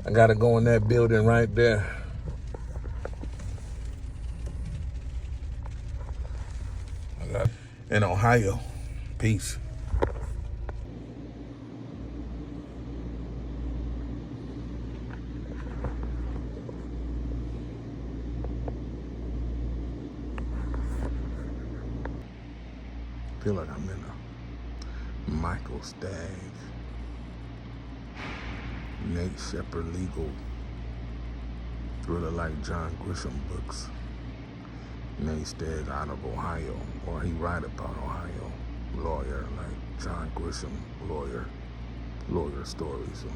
I gotta go in that building right there. In Ohio. Peace. Feel like I'm in a Michael Stagg, Nate Shepard legal thriller like John Grisham books. Nate Stagg out of Ohio, or he write about Ohio. Lawyer like John Grisham, lawyer stories. So.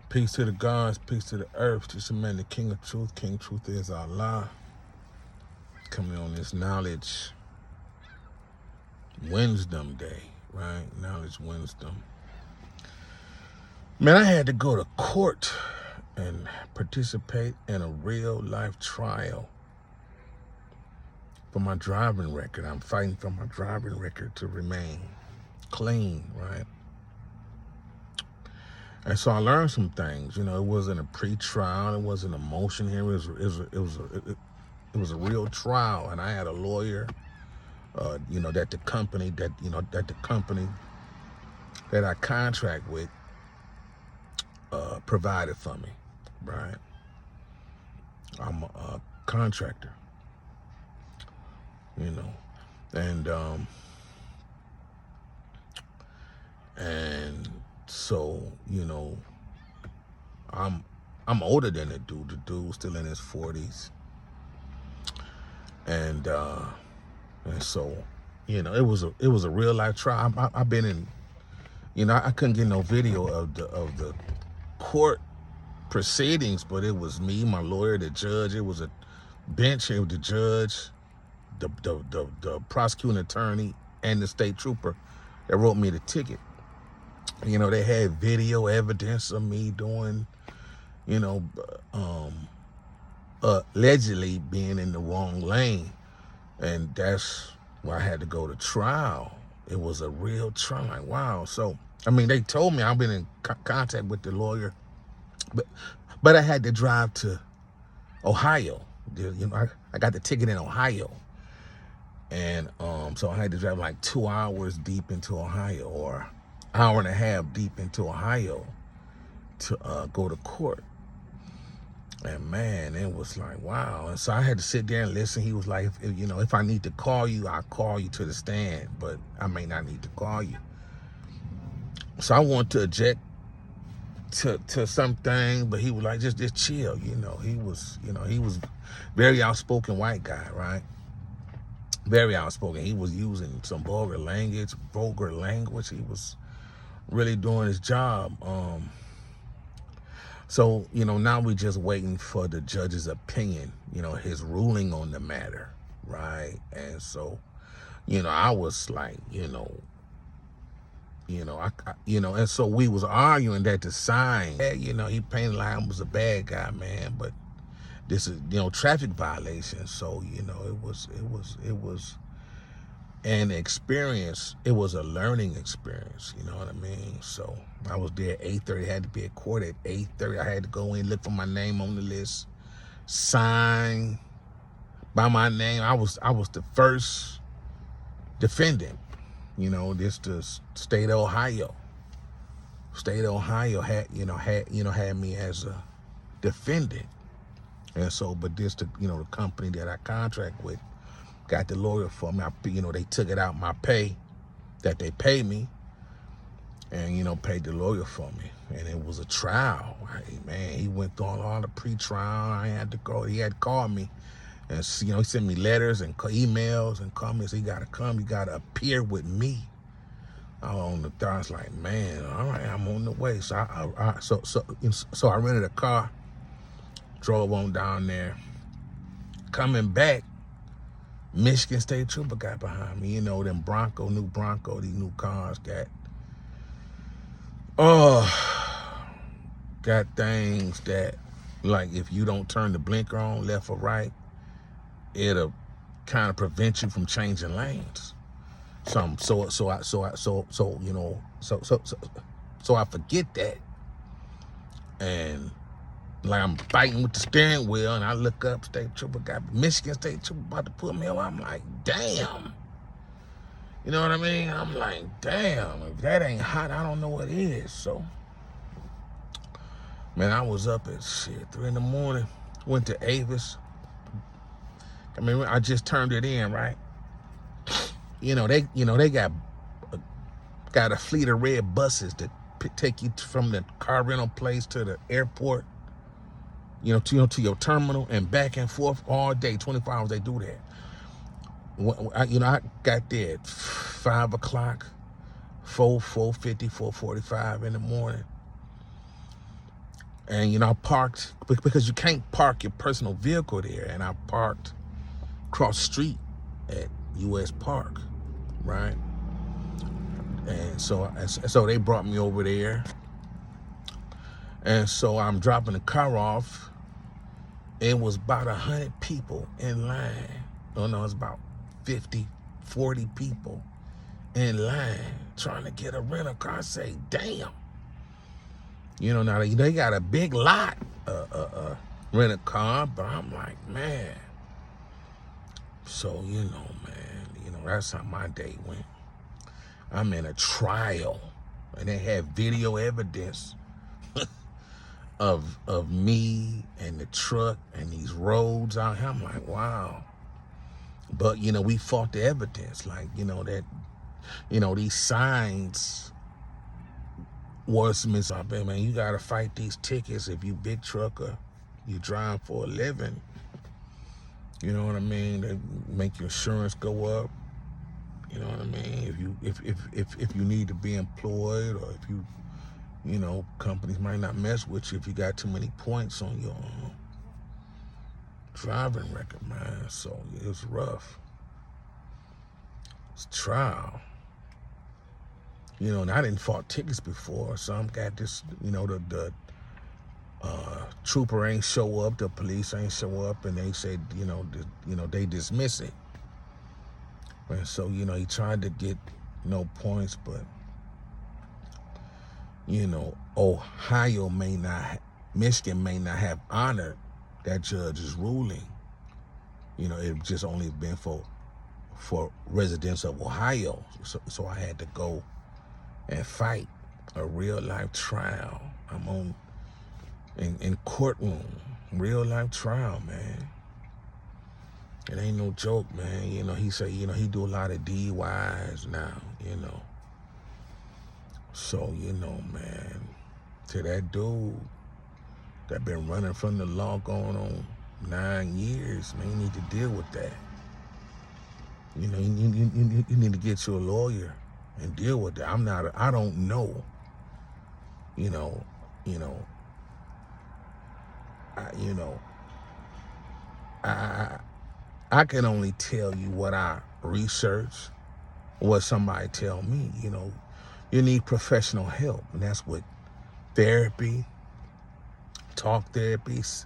Peace to the gods, peace to the earth. Just a man, the King of Truth. King Truth is Allah. Coming on this Knowledge Wisdom Day, right? Knowledge Wisdom. Man, I had to go to court and participate in a real life trial for my driving record. I'm fighting for my driving record to remain clean, right? And so I learned some things. You know, it wasn't a pre-trial. It wasn't a motion here. It was a real trial, and I had a lawyer. That the company that I contract with provided for me, right? I'm a contractor, and so, I'm older than the dude. The dude's still in his 40s. And so, it was a real life trial. I've been in, I couldn't get no video of the court proceedings, but it was me, my lawyer, the judge. It was a bench. It was the judge, the prosecuting attorney, and the state trooper that wrote me the ticket. They had video evidence of me doing, allegedly being in the wrong lane. And that's why I had to go to trial. It was a real trial. Like, wow. So, they told me I've been in contact with the lawyer, but I had to drive to Ohio. I got the ticket in Ohio. And so I had to drive like 2 hours deep into Ohio, or hour and a half deep into Ohio to go to court. And man, it was like, wow. And so I had to sit there and listen. He was like, if I need to call you, I'll call you to the stand, but I may not need to call you. So I want to object to something, but he was like, just chill. He was very outspoken white guy, right? Very outspoken. He was using some vulgar language. He was really doing his job. So, now we're just waiting for the judge's opinion, his ruling on the matter, right? And so, I was like, and so we was arguing that the sign, he painted like I was a bad guy, man, but this is, traffic violation. So, it was an experience. It was a learning experience, you know what I mean? So I was there at 8:30, had to be at court at 8:30. I had to go in, look for my name on the list, sign by my name. I was the first defendant. This the state of Ohio. State of Ohio had me as a defendant. And so, but this the company that I contract with got the lawyer for me. They took it out my pay that they pay me, and paid the lawyer for me. And it was a trial. Man, he went through all the pre-trial. I had to go. He had called me, and he sent me letters and emails and comments. He gotta come. You gotta appear with me. I was like, man, all right, I'm on the way. So so I rented a car, drove on down there. Coming back, Michigan State Trooper got behind me. Them new Bronco, these new cars got things that Like if you don't turn the blinker on left or right, it'll kind of prevent you from changing lanes. So I forget that, and like I'm fighting with the steering wheel, and I look up, State Trooper got Michigan State Trooper about to put me over. I'm like, damn. You know what I mean? I'm like, damn, if that ain't hot, I don't know what is. So, man, I was up at 3 in the morning, went to Avis. I mean, I just turned it in, right? They got a fleet of red buses that take you from the car rental place to the airport, to your terminal and back and forth all day, 24 hours. They do that. I got there at 5 o'clock, 4:50, 4:45 in the morning. And, I parked, because you can't park your personal vehicle there. And I parked across the street at U.S. Park, right? And so they brought me over there. And so I'm dropping the car off. It was about 100 people in line. Oh, no, it's about 50, 40 people in line trying to get a rental car. I say, damn. Now they got a big lot rent a car, but I'm like, man. So, man, that's how my day went. I'm in a trial, and they have video evidence of me and the truck and these roads out here. I'm like, wow. But, we fought the evidence. Like, that, these signs was something, man, you got to fight these tickets if you big trucker, you drive for a living. You know what I mean? They make your insurance go up. You know what I mean? If you need to be employed, or if you, companies might not mess with you if you got too many points on your driving record, man. So it was rough. It's a trial. And I didn't fought tickets before. Some got this, the trooper ain't show up, the police ain't show up, and they said, they dismiss it. And so, he tried to get no points, but, Ohio Michigan may not have honored that judge's ruling. It just only been for residents of Ohio. So I had to go and fight a real life trial. I'm in courtroom, real life trial, man. It ain't no joke, man. He say, he do a lot of DUIs now, So, man, to that dude that been running from the law going on 9 years, man, you need to deal with that. You need to get you a lawyer and deal with that. I don't know. I can only tell you what I research, what somebody tell me. You need professional help, and that's what therapy, talk therapies,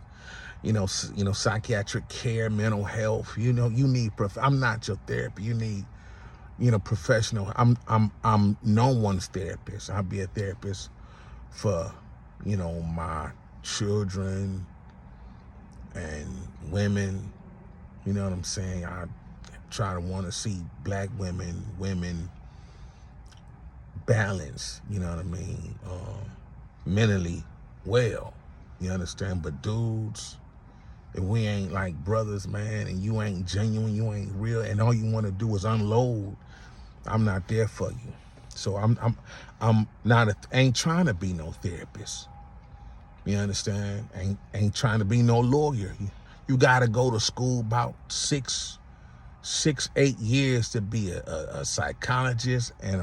psychiatric care, mental health. You need I'm not your therapist. You need, professional. I'm no one's therapist. I'll be a therapist for, my children and women. You know what I'm saying? I try to want to see black women balanced, you know what I mean, mentally well, you understand? But dudes, if we ain't like brothers, man, and you ain't genuine, you ain't real, and all you want to do is unload, I'm not there for you. So I'm not ain't trying to be no therapist. You understand? Ain't trying to be no lawyer. You got to go to school about 8 years to be a psychologist and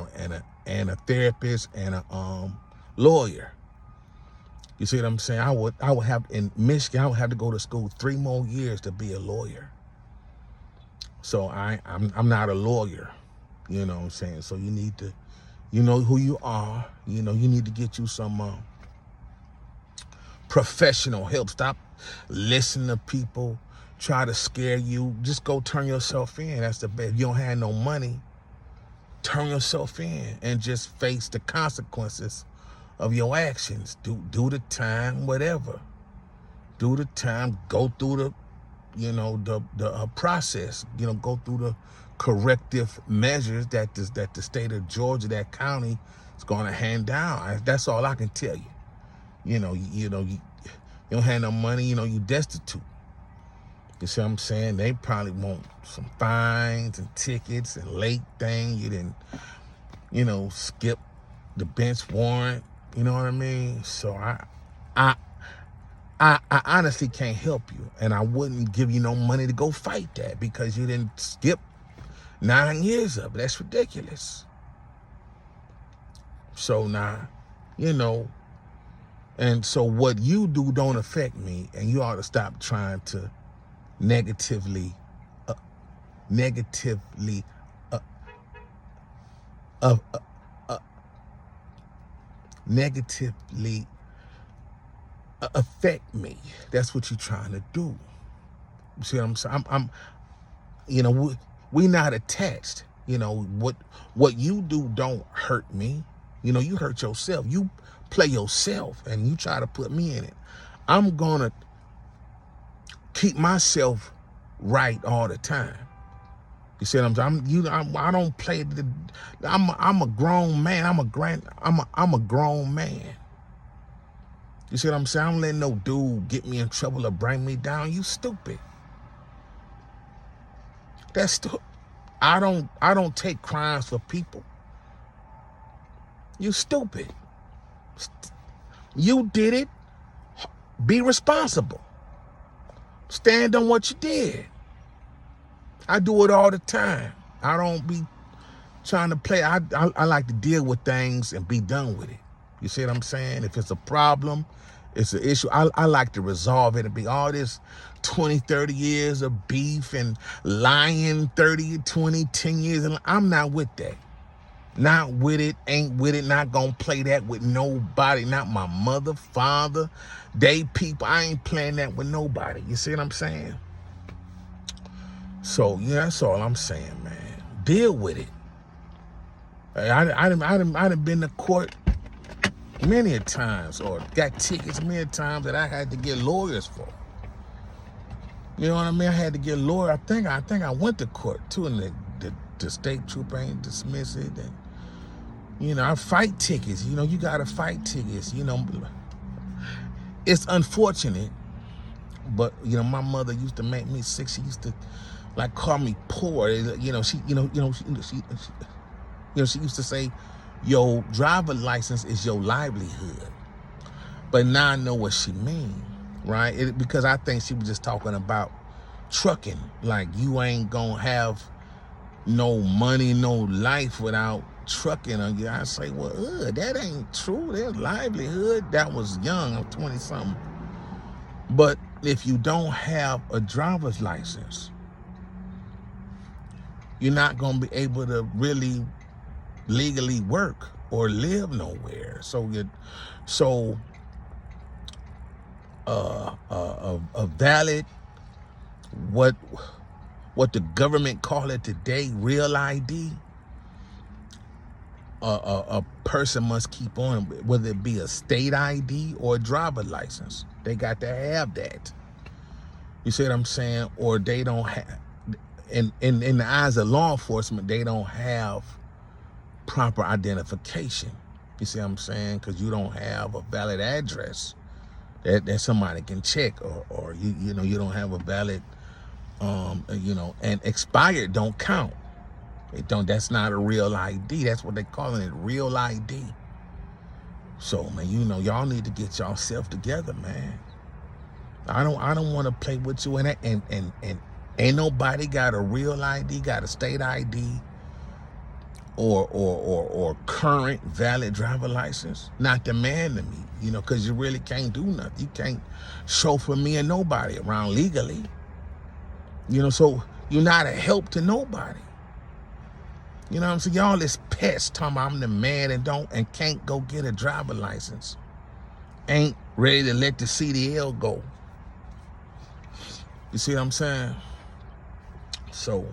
a therapist and a lawyer. You see what I'm saying? I would have, in Michigan, I would have to go to school 3 more years to be a lawyer. So I'm not a lawyer. You know what I'm saying? So you need to, you know who you are. You need to get you some professional help. Stop listening to people try to scare you. Just go turn yourself in. That's the best. If you don't have no money, turn yourself in and just face the consequences of your actions. Do the time, whatever. Do the time. Go through the, the process. Go through the corrective measures that the state of Georgia, that county, is going to hand down. That's all I can tell you. You don't have no money. You destitute. You see what I'm saying? They probably want some fines and tickets and late thing. You didn't, skip the bench warrant. You know what I mean? So I honestly can't help you, and I wouldn't give you no money to go fight that because you didn't skip 9 years of it. That's ridiculous. So now, and so what you do don't affect me, and you ought to stop trying to negatively affect me. That's what you're trying to do. You see what I'm saying? We not attached. What you do don't hurt me. You hurt yourself. You play yourself and you try to put me in it. I'm gonna keep myself right all the time. You see what I'm saying? I don't play I'm a grown man. I'm a grown man. You see what I'm saying? I don't let no dude get me in trouble or bring me down. You stupid. That's I don't take crimes for people. You stupid. You did it. Be responsible. Stand on what you did. I do it all the time. I don't be trying to play. I like to deal with things and be done with it. You see what I'm saying? If it's a problem, it's an issue, I like to resolve it and be all this 20, 30 years of beef and lying, 30, 20, 10 years. And I'm not with that. Not with it, ain't with it, not gonna play that with nobody, not my mother, father, they people. I ain't playing that with nobody. You see what I'm saying? So, yeah, that's all I'm saying, man. Deal with it. I done been to court many a times, or got tickets many times that I had to get lawyers for. You know what I mean? I had to get lawyers. I think I went to court too, and the state trooper ain't dismiss it. And I fight tickets. You gotta fight tickets. It's unfortunate, but my mother used to make me sick. She used to call me poor. She used to say, your driver license is your livelihood. But now I know what she mean, right? Because I think she was just talking about trucking. Like, you ain't gonna have no money, no life without trucking on you. I say, well, that ain't true. There's livelihood. That was young. I'm 20-something. But if you don't have a driver's license, you're not gonna be able to really legally work or live nowhere. So a valid, what the government call it today, real ID, a person must keep on, whether it be a state ID or a driver license. They got to have that. You see what I'm saying? Or they don't have, in the eyes of law enforcement, they don't have proper identification. You see what I'm saying? Because you don't have a valid address that somebody can check, or you don't have a valid and expired don't count. It don't. That's not a real ID. That's what they calling it, real ID. So, man, y'all need to get yourself together, man. I don't want to play with you, and ain't nobody got a real ID, got a state ID, or current valid driver license. Not the man to me, because you really can't do nothing. You can't chauffeur me and nobody around legally. So you're not a help to nobody. You know what I'm saying? Y'all this pets talking about I'm the man and can't go get a driver license. Ain't ready to let the CDL go. You see what I'm saying? So,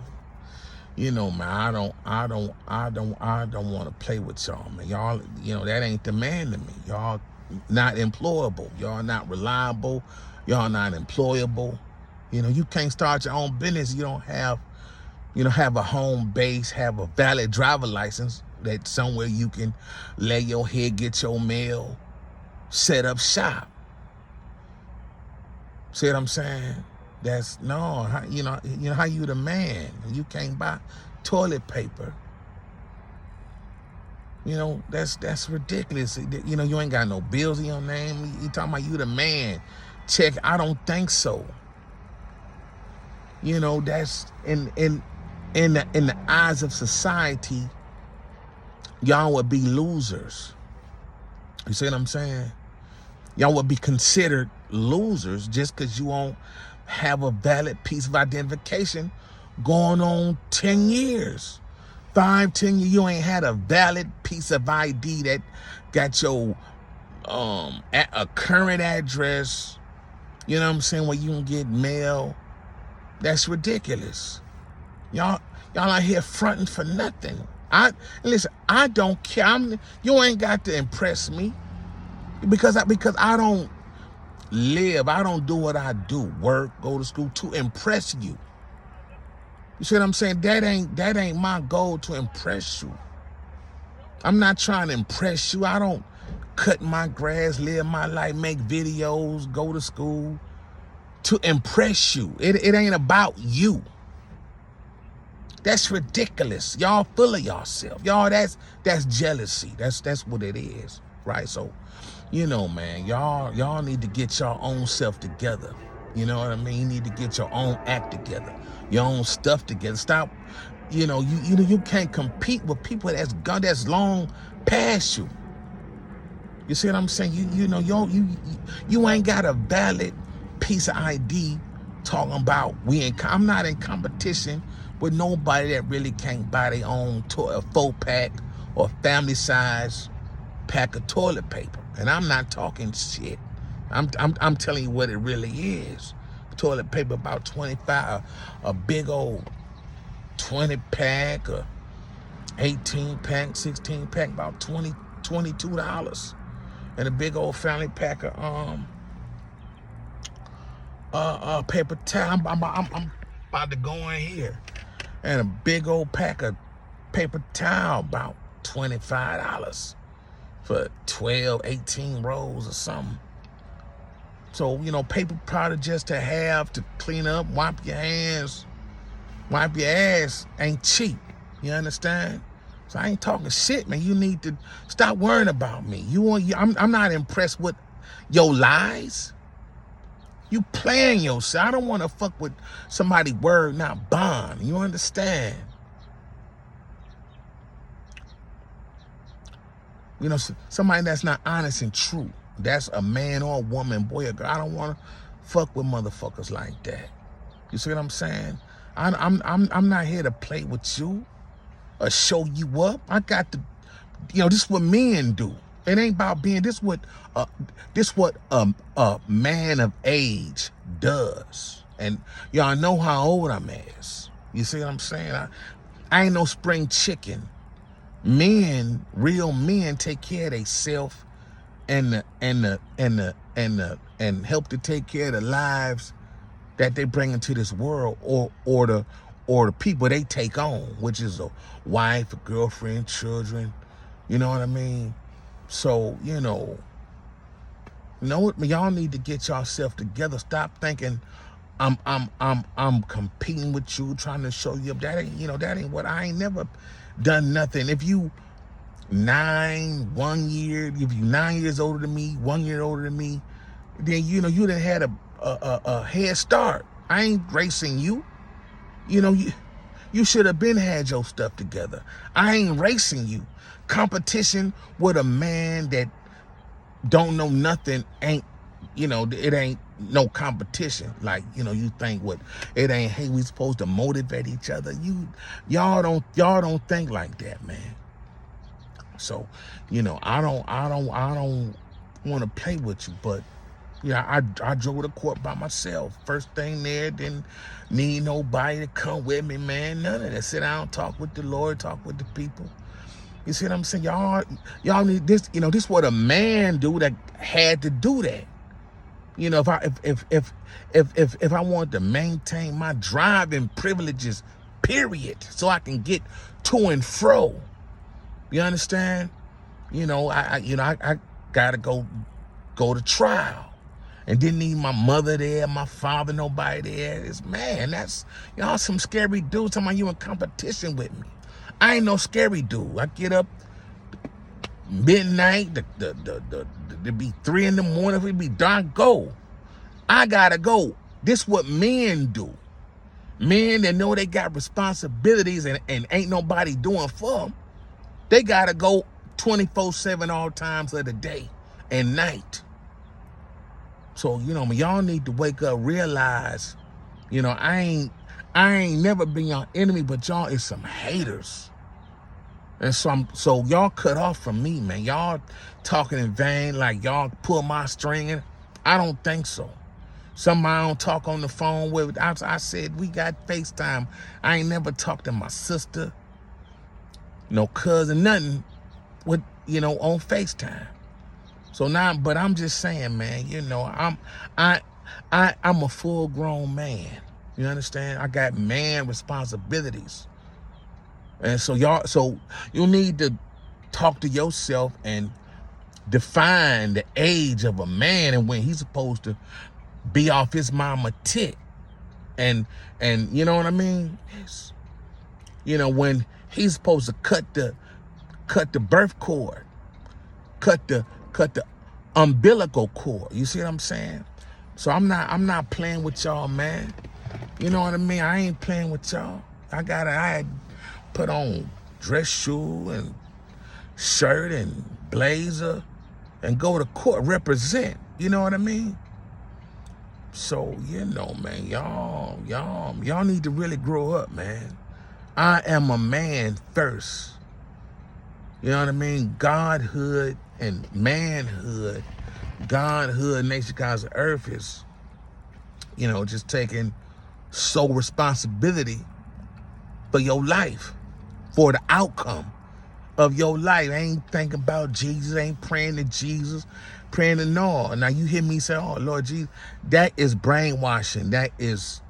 you know, man, I don't want to play with y'all, man. Y'all, you know, that ain't the man to me. Y'all not employable. Y'all not reliable. Y'all not employable. You know, you can't start your own business. You don't have, have a home base, have a valid driver license that somewhere you can lay your head, get your mail, set up shop. See what I'm saying? That's no, you know how you the man. You can't buy toilet paper. You know, that's ridiculous. You know, you ain't got no bills in your name. You talking about you the man. Check, I don't think so. You know, that's in the eyes of society, y'all would be losers. You see what I'm saying? Y'all would be considered losers just because you won't have a valid piece of identification going on 10 years. 5, 10 years, you ain't had a valid piece of ID that got your a current address, you know what I'm saying, where you can get mail. That's ridiculous. Y'all out here fronting for nothing. Listen, I don't care. You ain't got to impress me because I don't live. I don't do what I do, work, go to school to impress you. You see what I'm saying? That ain't my goal to impress you. I'm not trying to impress you. I don't cut my grass, live my life, make videos, go to school to impress you. It ain't about you. That's ridiculous. Y'all full of yourself. Y'all, that's jealousy. That's what it is, right? So, you know, man, y'all need to get your own self together. You know what I mean? You need to get your own act together, your own stuff together. Stop, you can't compete with people that's long past you. You see what I'm saying? You ain't got a valid piece of ID talking about I'm not in competition with nobody that really can't buy their own 4-pack or family size pack of toilet paper. And I'm not talking shit. I'm telling you what it really is. Toilet paper about 25, a big old 20-pack or 18-pack, 16-pack, about $22. And a big old family pack of paper towel. I'm about to go in here. And a big old pack of paper towel, about $25 for 12, 18 rolls or something. So, paper product just to have, to clean up, wipe your hands, wipe your ass ain't cheap. You understand? So I ain't talking shit, man. You need to stop worrying about me. I'm not impressed with your lies. You playing yourself. I don't want to fuck with somebody word, not bond. You understand? Somebody that's not honest and true. That's a man or a woman, boy or girl. I don't want to fuck with motherfuckers like that. You see what I'm saying? I'm not here to play with you or show you up. I got to, this is what men do. It ain't about being, this what a man of age does. And y'all know how old I'm as. You see what I'm saying? I ain't no spring chicken. Men, real men, take care of themselves and help to take care of the lives that they bring into this world, or the people they take on, which is a wife, a girlfriend, children. You know what I mean? So, y'all need to get yourself together. Stop thinking I'm competing with you, trying to show you up. That ain't what. I ain't never done nothing. If you 9 years older than me, 1 year older than me, then you done had a head start. I ain't racing you. You should have been had your stuff together. I ain't racing you. Competition with a man that don't know nothing ain't, it ain't no competition. Like, you think it ain't, hey, we supposed to motivate each other. Y'all don't think like that, man. So, I don't want to play with you. But yeah, I drove to court by myself. First thing there, didn't need nobody to come with me, man. None of that. Sit down, talk with the Lord, talk with the people. You see what I'm saying? Y'all need this. You know, this what a man do that had to do that. You know, if I want to maintain my driving privileges, period, so I can get to and fro. You understand? You know, I gotta go to trial. And didn't need my mother there, my father, nobody there. That's y'all some scary dudes talking about you in competition with me. I ain't no scary dude. I get up midnight, it'd be 3 in the morning, if it be dark, go. I gotta go. This what men do. Men that know they got responsibilities and ain't nobody doing for them, they gotta go 24/7 all times of the day and night. So, you know, y'all need to wake up, realize, you know, I ain't never been your enemy, but y'all is some haters. And so y'all cut off from me, man. Y'all talking in vain, like y'all pull my string. I don't think so. Somebody I don't talk on the phone with. I said, we got FaceTime. I ain't never talked to my sister, no cousin, nothing with, you know, on FaceTime. So now, but I'm just saying, man, you know, I'm a full grown man. You understand? I got man responsibilities. And so you need to talk to yourself and define the age of a man and when he's supposed to be off his mama tit. And you know what I mean? Yes. You know, when he's supposed to cut the birth cord, cut the umbilical cord. You see what I'm saying? So I'm not playing with y'all, man. You know what I mean? I ain't playing with y'all. I had put on dress shoe and shirt and blazer and go to court, represent. You know what I mean? So, you know, man, y'all need to really grow up, man. I am a man first. You know what I mean? Godhood and manhood, Godhood, nation, cause the earth is, you know, just taking sole responsibility for your life, for the outcome of your life. Ain't thinking about Jesus, ain't praying to Jesus, praying to no. Now you hear me say, oh, Lord Jesus, that is brainwashing. That is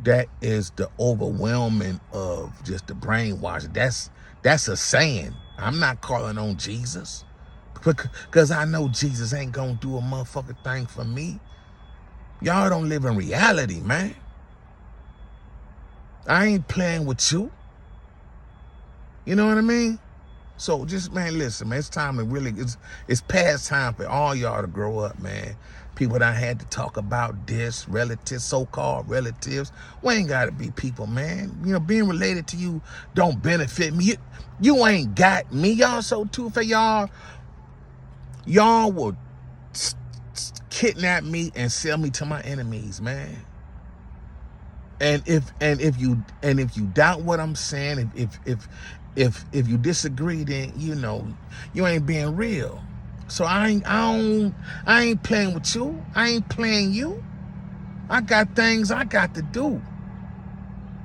the overwhelming of just the brainwashing. That's a saying. I'm not calling on Jesus because I know Jesus ain't gonna do a motherfucking thing for me. Y'all don't live in reality, man. I ain't playing with you. You know what I mean? So just, man, listen, man, it's time to really, it's past time for all y'all to grow up, man. People that had to talk about this, relatives, so-called relatives. We ain't got to be people, man. You know, being related to you don't benefit me. You ain't got me. Y'all so two-faced. Y'all will kidnap me and sell me to my enemies, man. And if you doubt what I'm saying, if you disagree, then you know you ain't being real. So I ain't playing with you. I ain't playing you. I got things I got to do.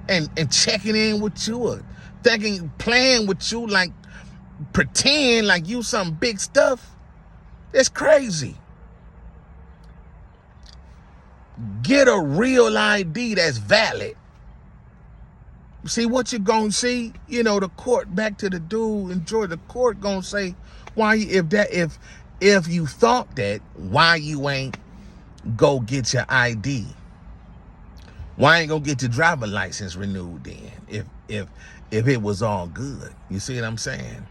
And checking in with you or playing with you, like pretend like you some big stuff. It's crazy. Get a real ID that's valid. See what you gonna see? You know, the court, back to the dude in Georgia, the court gonna say, why, if you thought that, why you ain't go get your ID? Why ain't gonna get your driver's license renewed then? If it was all good. You see what I'm saying?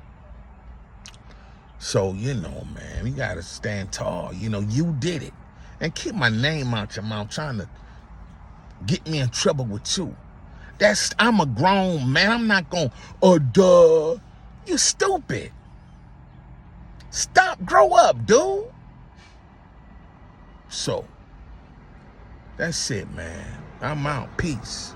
So, you know, man, you gotta stand tall. You know, you did it. And keep my name out your mouth trying to get me in trouble with you. I'm a grown man. I'm not going, oh, duh. You stupid. Stop, grow up, dude. So, that's it, man. I'm out. Peace.